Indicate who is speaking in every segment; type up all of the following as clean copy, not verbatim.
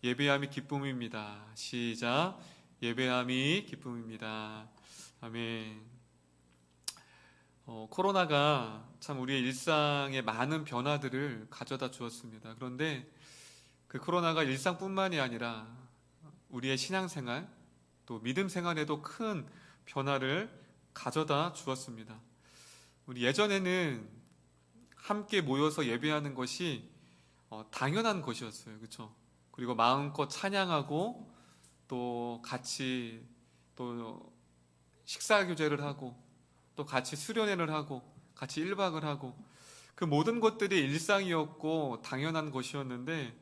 Speaker 1: 예배함이 기쁨입니다. 시작. 예배함이 기쁨입니다. 아멘. 코로나가 참 우리의 일상에 많은 변화들을 가져다 주었습니다. 그런데 그 코로나가 일상뿐만이 아니라 우리의 신앙생활, 또 믿음 생활에도 큰 변화를 가져다 주었습니다. 우리 예전에는 함께 모여서 예배하는 것이 당연한 것이었어요. 그렇죠? 그리고 마음껏 찬양하고 또 같이 또 식사 교제를 하고 또 같이 수련회를 하고 같이 1박을 하고 그 모든 것들이 일상이었고 당연한 것이었는데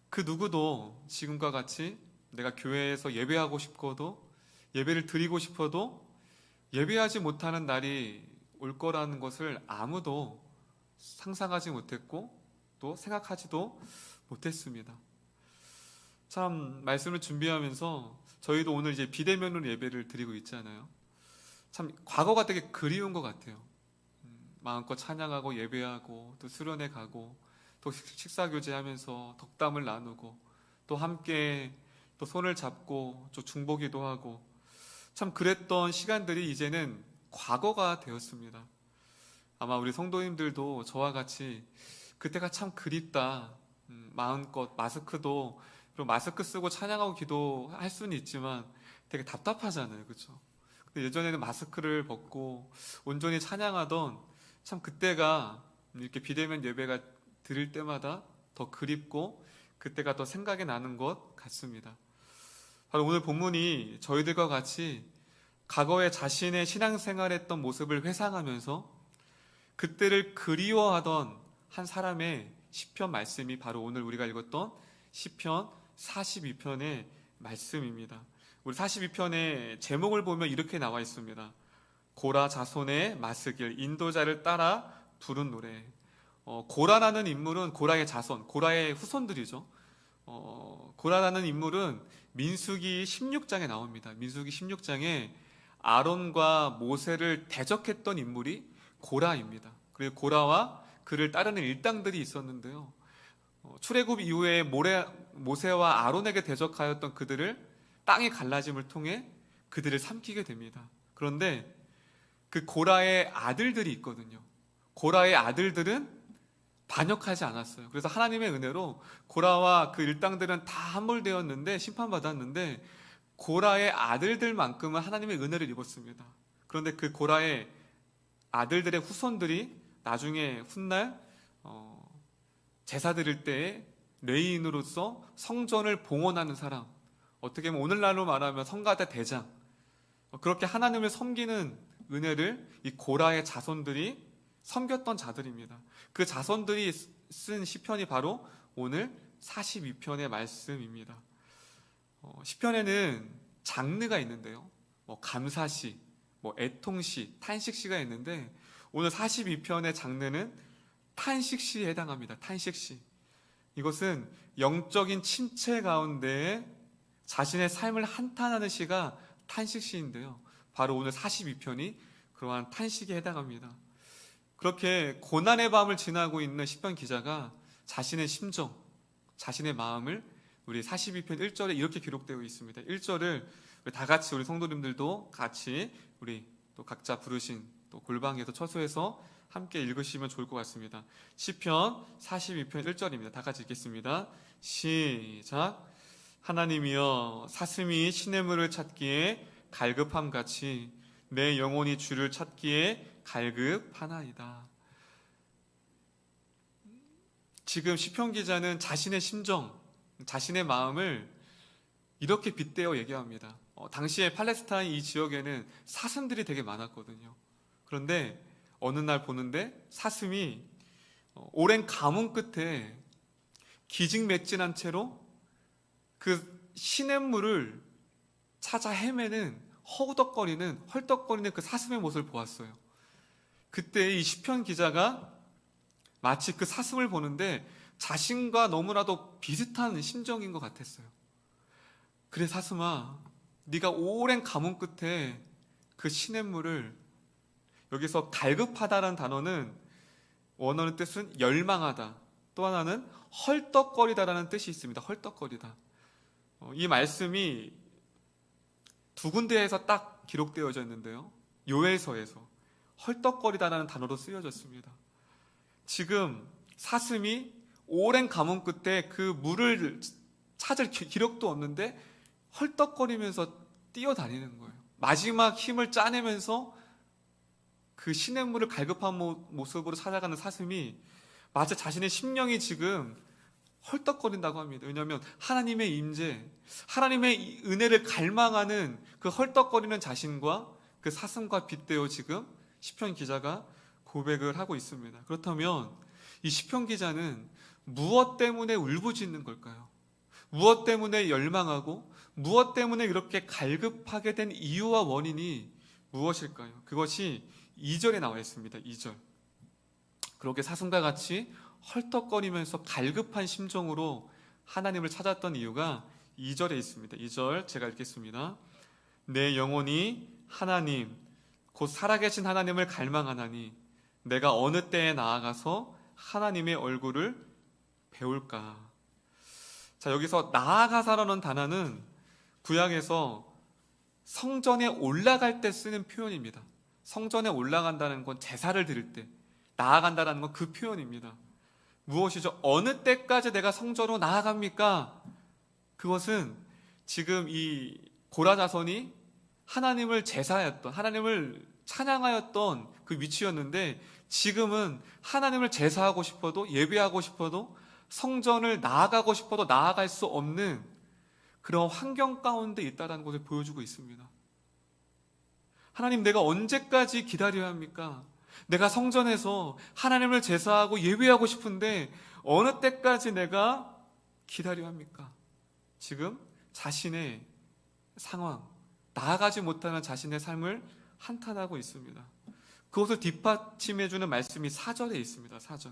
Speaker 1: 그 누구도 지금과 같이 내가 교회에서 예배하고 싶어도 예배를 드리고 싶어도 예배하지 못하는 날이 올 거라는 것을 아무도 상상하지 못했고 또 생각하지도 못했습니다. 참 말씀을 준비하면서 저희도 오늘 이제 비대면으로 예배를 드리고 있잖아요. 참 과거가 되게 그리운 것 같아요. 마음껏 찬양하고 예배하고 또 수련회 가고 또 식사 교제하면서 덕담을 나누고 또 함께 또 손을 잡고 또 중보기도 하고 참 그랬던 시간들이 이제는 과거가 되었습니다. 아마 우리 성도님들도 저와 같이 그때가 참 그립다. 마음껏 마스크도 그리고 마스크 쓰고 찬양하고 기도할 수는 있지만 되게 답답하잖아요. 그렇죠? 근데 예전에는 마스크를 벗고 온전히 찬양하던 참 그때가 이렇게 비대면 예배가 드릴 때마다 더 그립고 그때가 더 생각이 나는 것 같습니다. 바로 오늘 본문이 저희들과 같이 과거에 자신의 신앙생활했던 모습을 회상하면서 그때를 그리워하던 한 사람의 시편 말씀이 바로 오늘 우리가 읽었던 시편 42편의 말씀입니다. 우리 42편의 제목을 보면 이렇게 나와 있습니다. 고라 자손의 마스길 인도자를 따라 부른 노래. 고라라는 인물은 고라의 자손, 고라의 후손들이죠. 고라라는 인물은 민수기 16장에 나옵니다. 민수기 16장에 아론과 모세를 대적했던 인물이 고라입니다. 그리고 고라와 그를 따르는 일당들이 있었는데요. 출애굽 이후에 모세와 아론에게 대적하였던 그들을 땅의 갈라짐을 통해 그들을 삼키게 됩니다. 그런데 그 고라의 아들들이 있거든요. 고라의 아들들은 반역하지 않았어요. 그래서 하나님의 은혜로 고라와 그 일당들은 다 함몰되었는데 심판받았는데 고라의 아들들만큼은 하나님의 은혜를 입었습니다. 그런데 그 고라의 아들들의 후손들이 나중에 훗날 제사 드릴 때에 레위인으로서 성전을 봉헌하는 사람, 어떻게 보면 오늘날로 말하면 성가대 대장, 그렇게 하나님을 섬기는 은혜를 이 고라의 자손들이 섬겼던 자들입니다. 그 자손들이 쓴 시편이 바로 오늘 42편의 말씀입니다. 시편에는 장르가 있는데요. 감사시, 애통시, 탄식시가 있는데 오늘 42편의 장르는 탄식시에 해당합니다. 탄식시. 이것은 영적인 침체 가운데 자신의 삶을 한탄하는 시가 탄식시인데요. 바로 오늘 42편이 그러한 탄식에 해당합니다. 그렇게 고난의 밤을 지나고 있는 시편 기자가 자신의 심정, 자신의 마음을 우리 42편 1절에 이렇게 기록되어 있습니다. 1절을 다 같이 우리 성도님들도 같이 우리 또 각자 부르신 또 골방에서 처소에서 함께 읽으시면 좋을 것 같습니다. 시편 42편 1절입니다. 다 같이 읽겠습니다. 시작. 하나님이여 사슴이 시냇물을 찾기에 갈급함같이 내 영혼이 주를 찾기에 갈급하나이다. 지금 시편 기자는 자신의 심정, 자신의 마음을 이렇게 빗대어 얘기합니다. 당시에 팔레스타인 이 지역에는 사슴들이 되게 많았거든요. 그런데 어느 날 보는데 사슴이 오랜 가뭄 끝에 기직맥진한 채로 그 시냇물을 찾아 헤매는 허우덕거리는 헐떡거리는 그 사슴의 모습을 보았어요. 그때 이 시편 기자가 마치 그 사슴을 보는데 자신과 너무나도 비슷한 심정인 것 같았어요. 그래 사슴아, 네가 오랜 가뭄 끝에 그 시냇물을, 여기서 갈급하다라는 단어는 원어는 뜻은 열망하다, 또 하나는 헐떡거리다라는 뜻이 있습니다. 헐떡거리다. 이 말씀이 두 군데에서 딱 기록되어져 있는데요. 요엘서에서 헐떡거리다라는 단어로 쓰여졌습니다. 지금 사슴이 오랜 가뭄 끝에 그 물을 찾을 기력도 없는데 헐떡거리면서 뛰어다니는 거예요. 마지막 힘을 짜내면서 그 시냇물을 갈급한 모습으로 찾아가는 사슴이 마치 자신의 심령이 지금 헐떡거린다고 합니다. 왜냐하면 하나님의 임재, 하나님의 은혜를 갈망하는 그 헐떡거리는 자신과 그 사슴과 빗대어 지금 시편 기자가 고백을 하고 있습니다. 그렇다면 이 시편 기자는 무엇 때문에 울부짖는 걸까요? 무엇 때문에 열망하고 무엇 때문에 이렇게 갈급하게 된 이유와 원인이 무엇일까요? 그것이 2절에 나와 있습니다. 2절. 그렇게 사슴과 같이 헐떡거리면서 갈급한 심정으로 하나님을 찾았던 이유가 2절에 있습니다. 2절 제가 읽겠습니다. 내 영혼이 하나님 곧 살아계신 하나님을 갈망하나니 내가 어느 때에 나아가서 하나님의 얼굴을 배울까. 자, 여기서 나아가사라는 단어는 구약에서 성전에 올라갈 때 쓰는 표현입니다. 성전에 올라간다는 건 제사를 드릴 때, 나아간다는 건 그 표현입니다. 무엇이죠? 어느 때까지 내가 성전으로 나아갑니까? 그것은 지금 이 고라 자손이 하나님을 제사하였던, 하나님을 찬양하였던 그 위치였는데, 지금은 하나님을 제사하고 싶어도, 예배하고 싶어도, 성전을 나아가고 싶어도 나아갈 수 없는 그런 환경 가운데 있다는 것을 보여주고 있습니다. 하나님, 내가 언제까지 기다려야 합니까? 내가 성전에서 하나님을 제사하고 예배하고 싶은데 어느 때까지 내가 기다려야 합니까? 지금 자신의 상황, 나아가지 못하는 자신의 삶을 한탄하고 있습니다. 그것을 뒷받침해주는 말씀이 4절에 있습니다. 4절.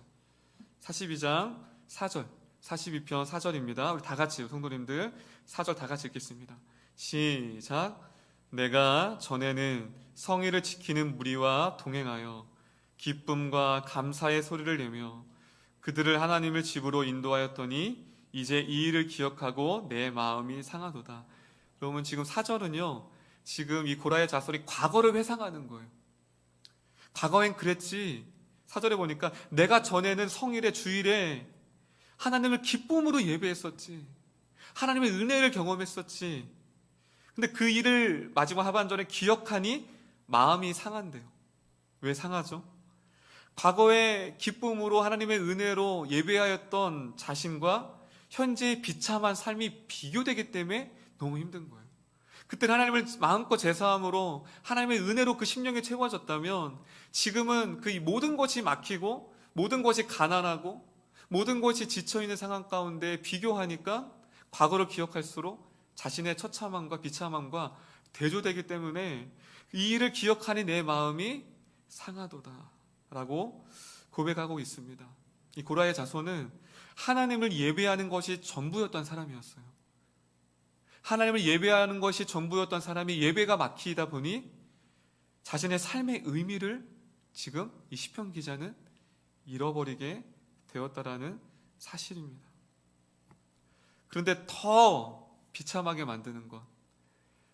Speaker 1: 42장 4절, 42편 4절입니다. 우리 다 같이 성도님들 4절 다 같이 읽겠습니다. 시작. 내가 전에는 성의를 지키는 무리와 동행하여 기쁨과 감사의 소리를 내며 그들을 하나님의 집으로 인도하였더니 이제 이 일을 기억하고 내 마음이 상하도다. 그러면 지금 4절은요, 지금 이 고라의 자손이 과거를 회상하는 거예요. 과거엔 그랬지. 4절에 보니까 내가 전에는 성일에 주일에 하나님을 기쁨으로 예배했었지. 하나님의 은혜를 경험했었지. 근데 그 일을 마지막 하반절에 기억하니 마음이 상한대요. 왜 상하죠? 과거의 기쁨으로 하나님의 은혜로 예배하였던 자신과 현재의 비참한 삶이 비교되기 때문에 너무 힘든 거예요. 그때는 하나님을 마음껏 제사함으로 하나님의 은혜로 그 심령이 채워졌다면 지금은 그 모든 것이 막히고 모든 것이 가난하고 모든 것이 지쳐있는 상황 가운데 비교하니까 과거를 기억할수록 자신의 처참함과 비참함과 대조되기 때문에 이 일을 기억하니 내 마음이 상하도다 라고 고백하고 있습니다. 이 고라의 자손은 하나님을 예배하는 것이 전부였던 사람이었어요. 하나님을 예배하는 것이 전부였던 사람이 예배가 막히다 보니 자신의 삶의 의미를 지금 이 시편 기자는 잃어버리게 되었다라는 사실입니다. 그런데 더 비참하게 만드는 것,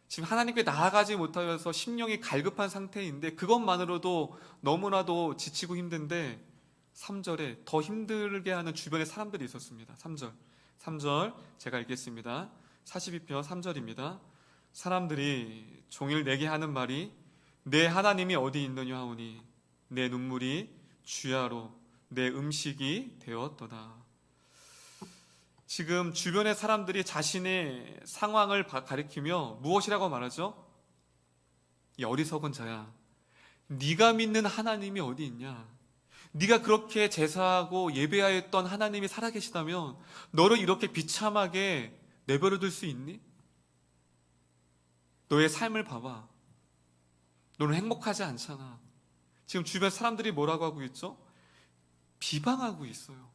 Speaker 1: 지금 하나님께 나아가지 못하여서 심령이 갈급한 상태인데 그것만으로도 너무나도 지치고 힘든데 3절에 더 힘들게 하는 주변의 사람들이 있었습니다. 3절 제가 읽겠습니다. 42편 3절입니다. 사람들이 종일 내게 하는 말이 내 하나님이 어디 있느냐 하오니 내 눈물이 주야로 내 음식이 되었도다. 지금 주변의 사람들이 자신의 상황을 가리키며 무엇이라고 말하죠? 이 어리석은 자야, 네가 믿는 하나님이 어디 있냐? 네가 그렇게 제사하고 예배하였던 하나님이 살아계시다면 너를 이렇게 비참하게 내버려둘 수 있니? 너의 삶을 봐봐. 너는 행복하지 않잖아. 지금 주변 사람들이 뭐라고 하고 있죠? 비방하고 있어요.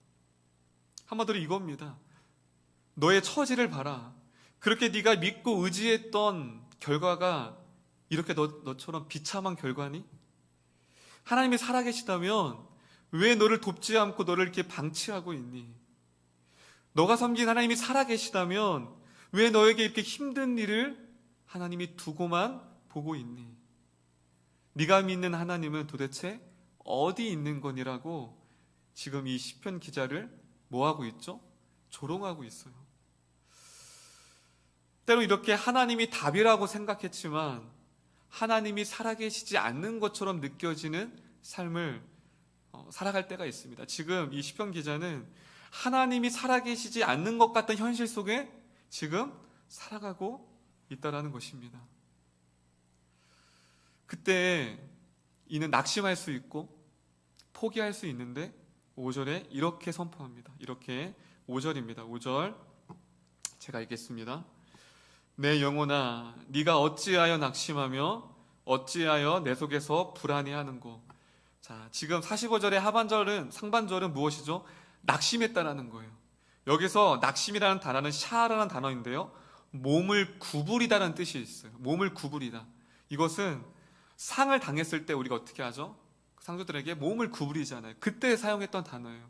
Speaker 1: 한마디로 이겁니다. 너의 처지를 봐라. 그렇게 네가 믿고 의지했던 결과가 이렇게 너처럼 비참한 결과니? 하나님이 살아계시다면 왜 너를 돕지 않고 너를 이렇게 방치하고 있니? 너가 섬긴 하나님이 살아계시다면 왜 너에게 이렇게 힘든 일을 하나님이 두고만 보고 있니? 네가 믿는 하나님은 도대체 어디 있는 거니라고 지금 이 시편 기자를 뭐하고 있죠? 조롱하고 있어요. 때로 이렇게 하나님이 답이라고 생각했지만 하나님이 살아계시지 않는 것처럼 느껴지는 삶을 살아갈 때가 있습니다. 지금 이 시편 기자는 하나님이 살아계시지 않는 것 같은 현실 속에 지금 살아가고 있다라는 것입니다. 그때 이는 낙심할 수 있고 포기할 수 있는데 5절에 이렇게 선포합니다. 이렇게 5절입니다. 5절 제가 읽겠습니다. 내 영혼아 네가 어찌하여 낙심하며 어찌하여 내 속에서 불안해하는고. 자, 지금 45절의 상반절은 무엇이죠? 낙심했다라는 거예요. 여기서 낙심이라는 단어는 샤라는 단어인데요, 몸을 구부리다라는 뜻이 있어요. 몸을 구부리다. 이것은 상을 당했을 때 우리가 어떻게 하죠? 상주들에게 몸을 구부리잖아요. 그때 사용했던 단어예요.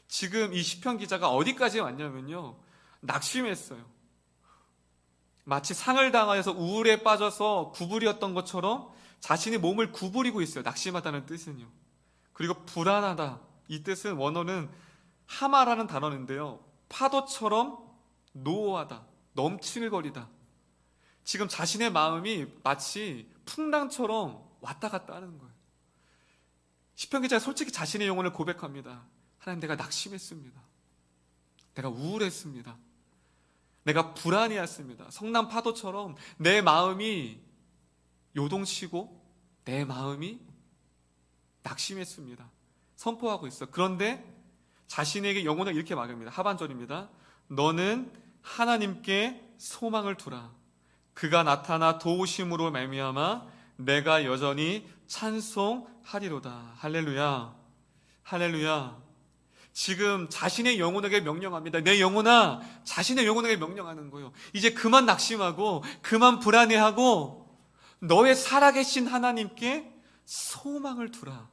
Speaker 1: 지금 이 시편 기자가 어디까지 왔냐면요, 낙심했어요. 마치 상을 당하여서 우울에 빠져서 구부렸던 것처럼 자신이 몸을 구부리고 있어요. 낙심하다는 뜻은요. 그리고 불안하다, 이 뜻은 원어는 하마라는 단어인데요, 파도처럼 노하다, 넘칠거리다. 지금 자신의 마음이 마치 풍랑처럼 왔다 갔다 하는 거예요. 시편 기자가 솔직히 자신의 영혼을 고백합니다. 하나님, 내가 낙심했습니다. 내가 우울했습니다. 내가 불안해했습니다. 성난 파도처럼 내 마음이 요동치고 내 마음이 낙심했습니다. 선포하고 있어. 그런데 자신에게 영혼을 이렇게 말합니다. 하반절입니다. 너는 하나님께 소망을 두라. 그가 나타나 도우심으로 말미암아 내가 여전히 찬송하리로다. 할렐루야, 할렐루야. 지금 자신의 영혼에게 명령합니다. 내 영혼아, 자신의 영혼에게 명령하는 거예요. 이제 그만 낙심하고 그만 불안해하고 너의 살아계신 하나님께 소망을 두라.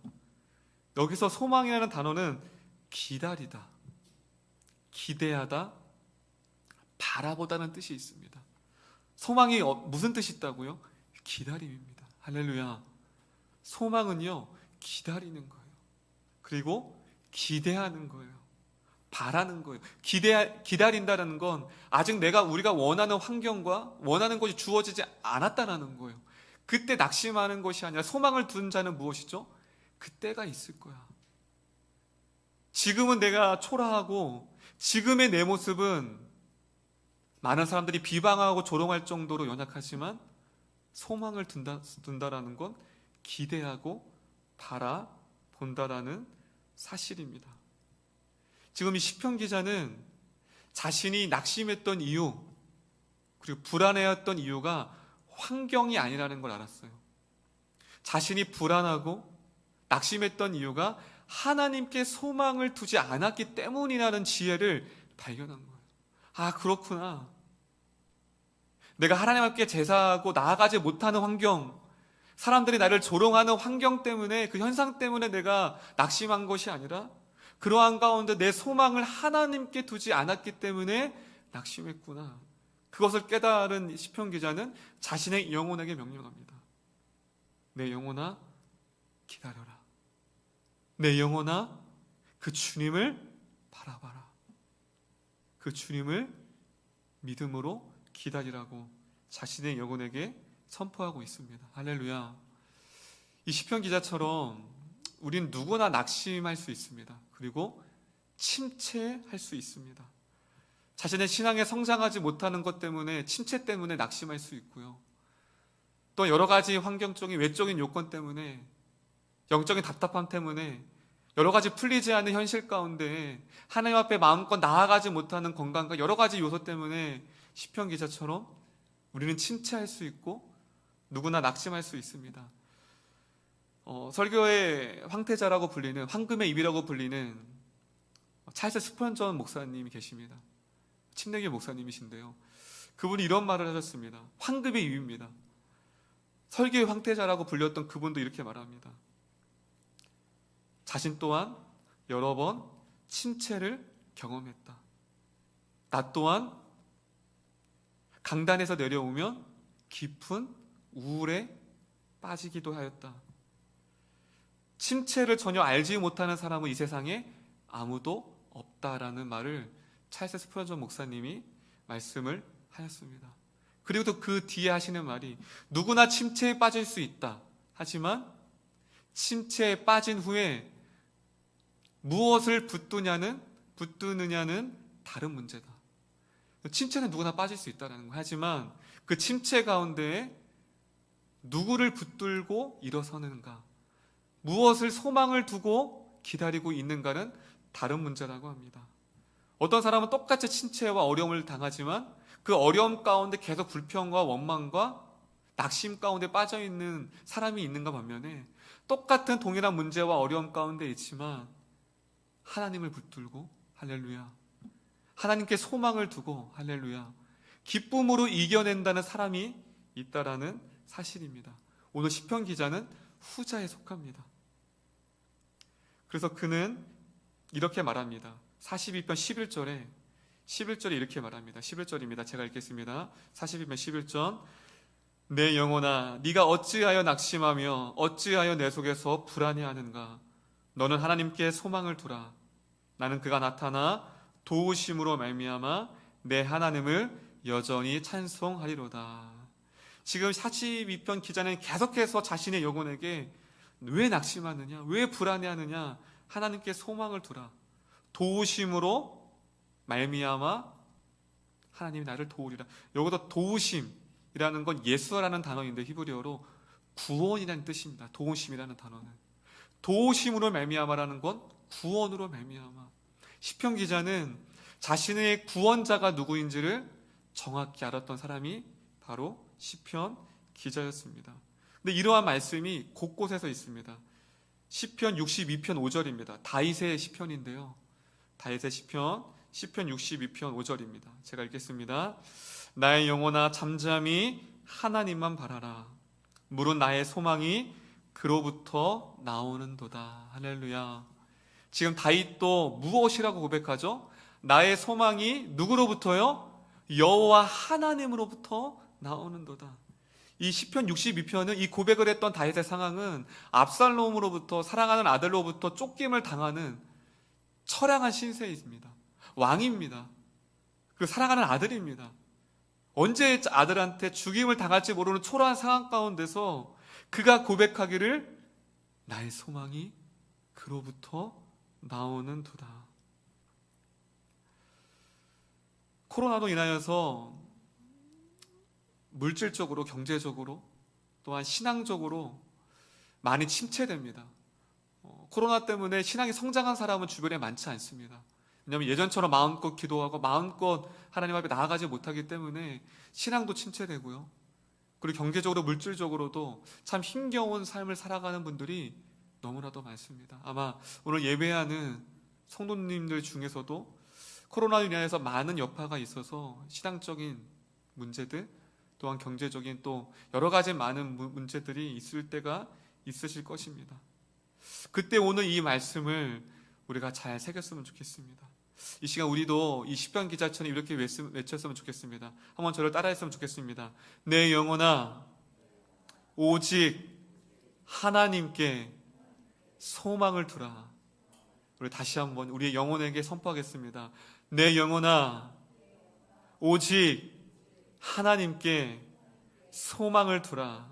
Speaker 1: 여기서 소망이라는 단어는 기다리다, 기대하다, 바라보다는 뜻이 있습니다. 소망이 무슨 뜻이 있다고요? 기다림입니다. 할렐루야. 소망은요, 기다리는 거예요. 그리고 기대하는 거예요. 바라는 거예요. 기다린다는 건 아직 우리가 원하는 환경과 원하는 것이 주어지지 않았다는 거예요. 그때 낙심하는 것이 아니라 소망을 둔 자는 무엇이죠? 그때가 있을 거야. 지금은 내가 초라하고 지금의 내 모습은 많은 사람들이 비방하고 조롱할 정도로 연약하지만 소망을 둔다라는 건 기대하고 바라본다라는 사실입니다. 지금 이 시편 기자는 자신이 낙심했던 이유, 그리고 불안해했던 이유가 환경이 아니라는 걸 알았어요. 자신이 불안하고 낙심했던 이유가 하나님께 소망을 두지 않았기 때문이라는 지혜를 발견한 거예요. 아, 그렇구나. 내가 하나님 앞에 제사하고 나아가지 못하는 환경, 사람들이 나를 조롱하는 환경 때문에, 그 현상 때문에 내가 낙심한 것이 아니라 그러한 가운데 내 소망을 하나님께 두지 않았기 때문에 낙심했구나. 그것을 깨달은 시편 기자는 자신의 영혼에게 명령합니다. 내 영혼아, 기다려라. 내 영혼아, 그 주님을 바라봐라. 그 주님을 믿음으로 기다리라고 자신의 영혼에게 선포하고 있습니다. 할렐루야. 이 시편 기자처럼 우린 누구나 낙심할 수 있습니다. 그리고 침체할 수 있습니다. 자신의 신앙에 성장하지 못하는 것 때문에, 침체 때문에 낙심할 수 있고요. 또 여러 가지 환경적인 외적인 요건 때문에, 영적인 답답함 때문에, 여러 가지 풀리지 않는 현실 가운데 하나님 앞에 마음껏 나아가지 못하는 건강과 여러 가지 요소 때문에 시편 기자처럼 우리는 침체할 수 있고 누구나 낙심할 수 있습니다. 설교의 황태자라고 불리는, 황금의 입이라고 불리는 찰스 스펀전 목사님이 계십니다. 침례교 목사님이신데요, 그분이 이런 말을 하셨습니다. 황금의 입입니다. 설교의 황태자라고 불렸던 그분도 이렇게 말합니다. 자신 또한 여러 번 침체를 경험했다. 나 또한 강단에서 내려오면 깊은 우울에 빠지기도 하였다. 침체를 전혀 알지 못하는 사람은 이 세상에 아무도 없다라는 말을 찰스 스푸전전 목사님이 말씀을 하였습니다. 그리고 또 그 뒤에 하시는 말이 누구나 침체에 빠질 수 있다. 하지만 침체에 빠진 후에 무엇을 붙드느냐는 다른 문제다. 침체는 누구나 빠질 수 있다는 거. 하지만 그 침체 가운데에 누구를 붙들고 일어서는가, 무엇을 소망을 두고 기다리고 있는가는 다른 문제라고 합니다. 어떤 사람은 똑같이 침체와 어려움을 당하지만 그 어려움 가운데 계속 불평과 원망과 낙심 가운데 빠져있는 사람이 있는가 반면에 똑같은 동일한 문제와 어려움 가운데 있지만 하나님을 붙들고 할렐루야, 하나님께 소망을 두고 할렐루야, 기쁨으로 이겨낸다는 사람이 있다라는 사실입니다. 오늘 시편 기자는 후자에 속합니다. 그래서 그는 이렇게 말합니다. 42편 11절에 이렇게 말합니다. 11절입니다. 제가 읽겠습니다. 42편 11절. 내 영혼아, 네가 어찌하여 낙심하며 어찌하여 내 속에서 불안해하는가? 너는 하나님께 소망을 두라. 나는 그가 나타나 도우심으로 말미암아 내 하나님을 여전히 찬송하리로다. 지금 42편 기자는 계속해서 자신의 영혼에게 왜 낙심하느냐, 왜 불안해하느냐, 하나님께 소망을 두라. 도우심으로 말미암아 하나님이 나를 도우리라. 여기서 도우심이라는 건 예수라는 단어인데 히브리어로 구원이라는 뜻입니다. 도우심이라는 단어는 도우심으로 말미암아라는 건 구원으로 말미암아. 시편 기자는 자신의 구원자가 누구인지를 정확히 알았던 사람이 바로 시편 기자였습니다. 근데 이러한 말씀이 곳곳에서 있습니다. 시편 62편 5절입니다. 다윗의 시편인데요. 다윗의 시편 62편 5절입니다. 제가 읽겠습니다. 나의 영혼아 잠잠히 하나님만 바라라. 물은 나의 소망이 그로부터 나오는도다. 할렐루야. 지금 다윗도 무엇이라고 고백하죠? 나의 소망이 누구로부터요? 여호와 하나님으로부터 나오는도다. 이 시편 62편은 이 고백을 했던 다윗의 상황은 압살롬으로부터, 사랑하는 아들로부터 쫓김을 당하는 처량한 신세입니다. 왕입니다. 그 사랑하는 아들입니다. 언제 아들한테 죽임을 당할지 모르는 초라한 상황 가운데서 그가 고백하기를 나의 소망이 그로부터 나오는 도다. 코로나로 인하여서 물질적으로, 경제적으로, 또한 신앙적으로 많이 침체됩니다. 코로나 때문에 신앙이 성장한 사람은 주변에 많지 않습니다. 왜냐하면 예전처럼 마음껏 기도하고 마음껏 하나님 앞에 나아가지 못하기 때문에 신앙도 침체되고요. 그리고 경제적으로, 물질적으로도 참 힘겨운 삶을 살아가는 분들이 너무나도 많습니다. 아마 오늘 예배하는 성도님들 중에서도 코로나로 인해서 많은 여파가 있어서 신앙적인 문제들, 또한 경제적인 또 여러 가지 많은 문제들이 있을 때가 있으실 것입니다. 그때 오늘 이 말씀을 우리가 잘 새겼으면 좋겠습니다. 이 시간 우리도 이 시편 기자처럼 이렇게 외쳤으면 좋겠습니다. 한번 저를 따라했으면 좋겠습니다. 내 영혼아 오직 하나님께 소망을 두라. 우리 다시 한번 우리의 영혼에게 선포하겠습니다. 내 영혼아 오직 하나님께 소망을 두라.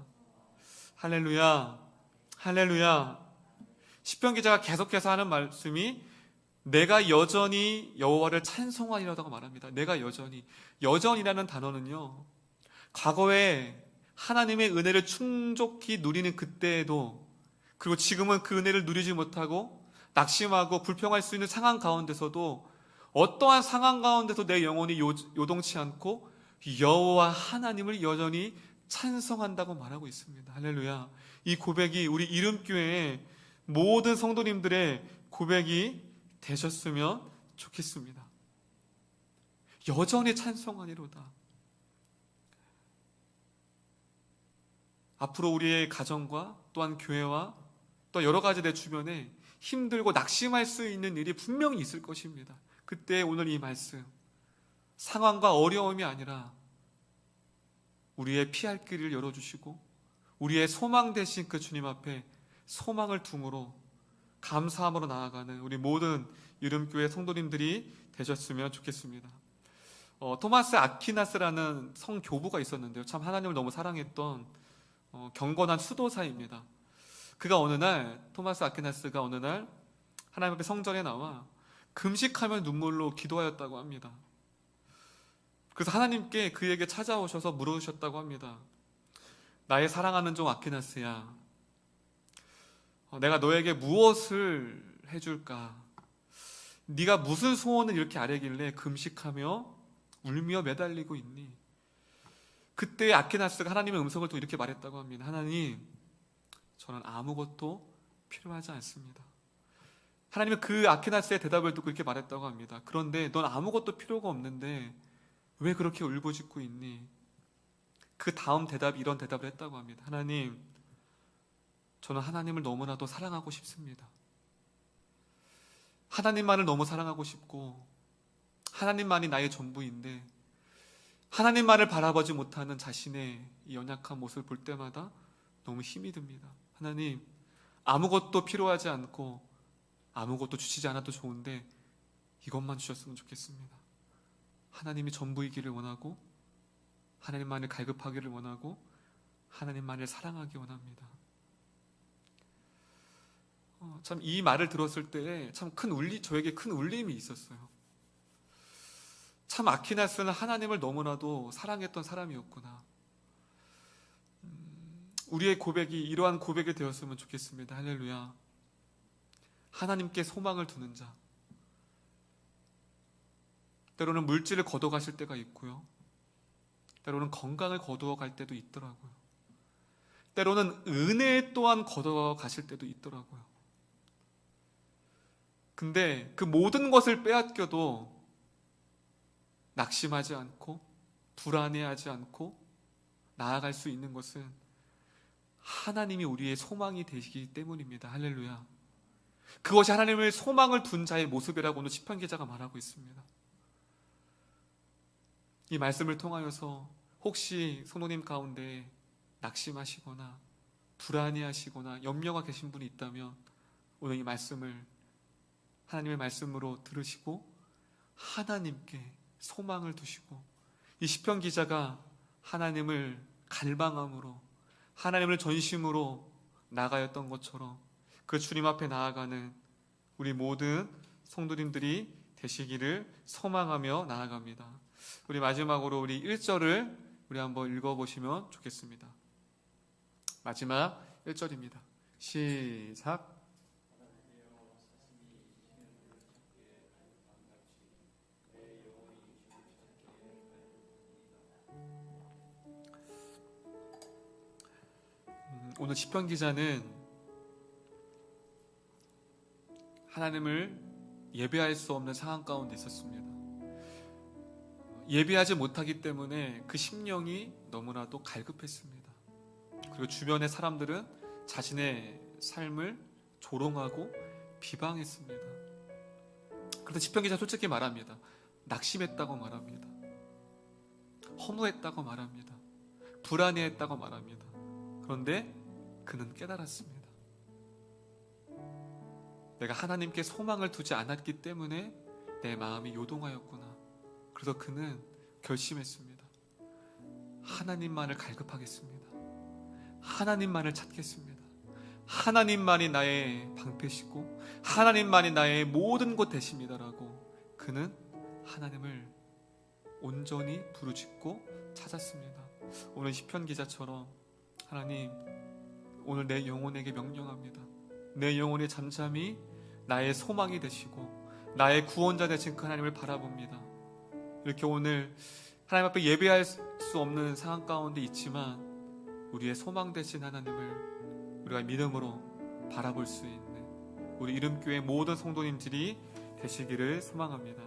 Speaker 1: 할렐루야, 할렐루야. 시편 기자가 계속해서 하는 말씀이 내가 여전히 여호와를 찬송하리라고 말합니다. 내가 여전이라는 단어는요, 과거에 하나님의 은혜를 충족히 누리는 그때에도, 그리고 지금은 그 은혜를 누리지 못하고 낙심하고 불평할 수 있는 상황 가운데서도, 어떠한 상황 가운데서 내 영혼이 요동치 않고 여호와 하나님을 여전히 찬송한다고 말하고 있습니다. 할렐루야. 이 고백이 우리 이름교회의 모든 성도님들의 고백이 되셨으면 좋겠습니다. 여전히 찬송하리로다. 앞으로 우리의 가정과 또한 교회와 또 여러 가지 내 주변에 힘들고 낙심할 수 있는 일이 분명히 있을 것입니다. 그때 오늘 이 말씀, 상황과 어려움이 아니라 우리의 피할 길을 열어주시고 우리의 소망 되신 그 주님 앞에 소망을 둠으로 감사함으로 나아가는 우리 모든 이름교회 성도님들이 되셨으면 좋겠습니다. 토마스 아퀴나스라는 성교부가 있었는데요. 참 하나님을 너무 사랑했던 경건한 수도사입니다. 그가 어느 날, 토마스 아퀴나스가 어느 날 하나님 앞에 성전에 나와 금식하며 눈물로 기도하였다고 합니다. 그래서 하나님께 그에게 찾아오셔서 물으셨다고 합니다. 나의 사랑하는 종 아퀴나스야, 내가 너에게 무엇을 해줄까? 네가 무슨 소원을 이렇게 아뢰길래 금식하며 울며 매달리고 있니? 그때 아퀴나스가 하나님의 음성을 또 이렇게 말했다고 합니다. 하나님, 저는 아무것도 필요하지 않습니다. 하나님은 그 아퀴나스의 대답을 듣고 이렇게 말했다고 합니다. 그런데 넌 아무것도 필요가 없는데 왜 그렇게 울부짖고 있니? 그 다음 대답이 이런 대답을 했다고 합니다. 하나님, 저는 하나님을 너무나도 사랑하고 싶습니다. 하나님만을 너무 사랑하고 싶고 하나님만이 나의 전부인데 하나님만을 바라보지 못하는 자신의 이 연약한 모습을 볼 때마다 너무 힘이 듭니다. 하나님, 아무것도 필요하지 않고 아무것도 주시지 않아도 좋은데 이것만 주셨으면 좋겠습니다. 하나님이 전부이기를 원하고 하나님만을 갈급하기를 원하고 하나님만을 사랑하기 원합니다. 참 이 말을 들었을 때 참 저에게 큰 울림이 있었어요. 참 아퀴나스는 하나님을 너무나도 사랑했던 사람이었구나. 우리의 고백이 이러한 고백이 되었으면 좋겠습니다. 할렐루야. 하나님께 소망을 두는 자. 때로는 물질을 거둬가실 때가 있고요. 때로는 건강을 거두어갈 때도 있더라고요. 때로는 은혜 또한 거둬가실 때도 있더라고요. 근데 그 모든 것을 빼앗겨도 낙심하지 않고 불안해하지 않고 나아갈 수 있는 것은 하나님이 우리의 소망이 되시기 때문입니다. 할렐루야. 그것이 하나님을 소망을 둔 자의 모습이라고 오늘 시편 기자가 말하고 있습니다. 이 말씀을 통하여서 혹시 성도님 가운데 낙심하시거나 불안해하시거나 염려가 계신 분이 있다면 오늘 이 말씀을 하나님의 말씀으로 들으시고 하나님께 소망을 두시고 이 시편 기자가 하나님을 갈망함으로 하나님을 전심으로 나아가였던 것처럼 그 주님 앞에 나아가는 우리 모든 성도님들이 되시기를 소망하며 나아갑니다. 우리 마지막으로 우리 1절을 우리 한번 읽어보시면 좋겠습니다. 마지막 1절입니다. 시작. 오늘 시편 기자는 하나님을 예배할 수 없는 상황 가운데 있었습니다. 예배하지 못하기 때문에 그 심령이 너무나도 갈급했습니다. 그리고 주변의 사람들은 자신의 삶을 조롱하고 비방했습니다. 그런데 시편 기자 솔직히 말합니다. 낙심했다고 말합니다. 허무했다고 말합니다. 불안해했다고 말합니다. 그런데 그는 깨달았습니다. 내가 하나님께 소망을 두지 않았기 때문에 내 마음이 요동하였구나. 그래서 그는 결심했습니다. 하나님만을 갈급하겠습니다. 하나님만을 찾겠습니다. 하나님만이 나의 방패시고 하나님만이 나의 모든 것 되십니다라고 그는 하나님을 온전히 부르짖고 찾았습니다. 오늘 시편 기자처럼 하나님, 오늘 내 영혼에게 명령합니다. 내 영혼이 잠잠히 나의 소망이 되시고 나의 구원자 되신 그 하나님을 바라봅니다. 이렇게 오늘 하나님 앞에 예배할 수 없는 상황 가운데 있지만 우리의 소망 되신 하나님을 우리가 믿음으로 바라볼 수 있는 우리 이름교회 모든 성도님들이 되시기를 소망합니다.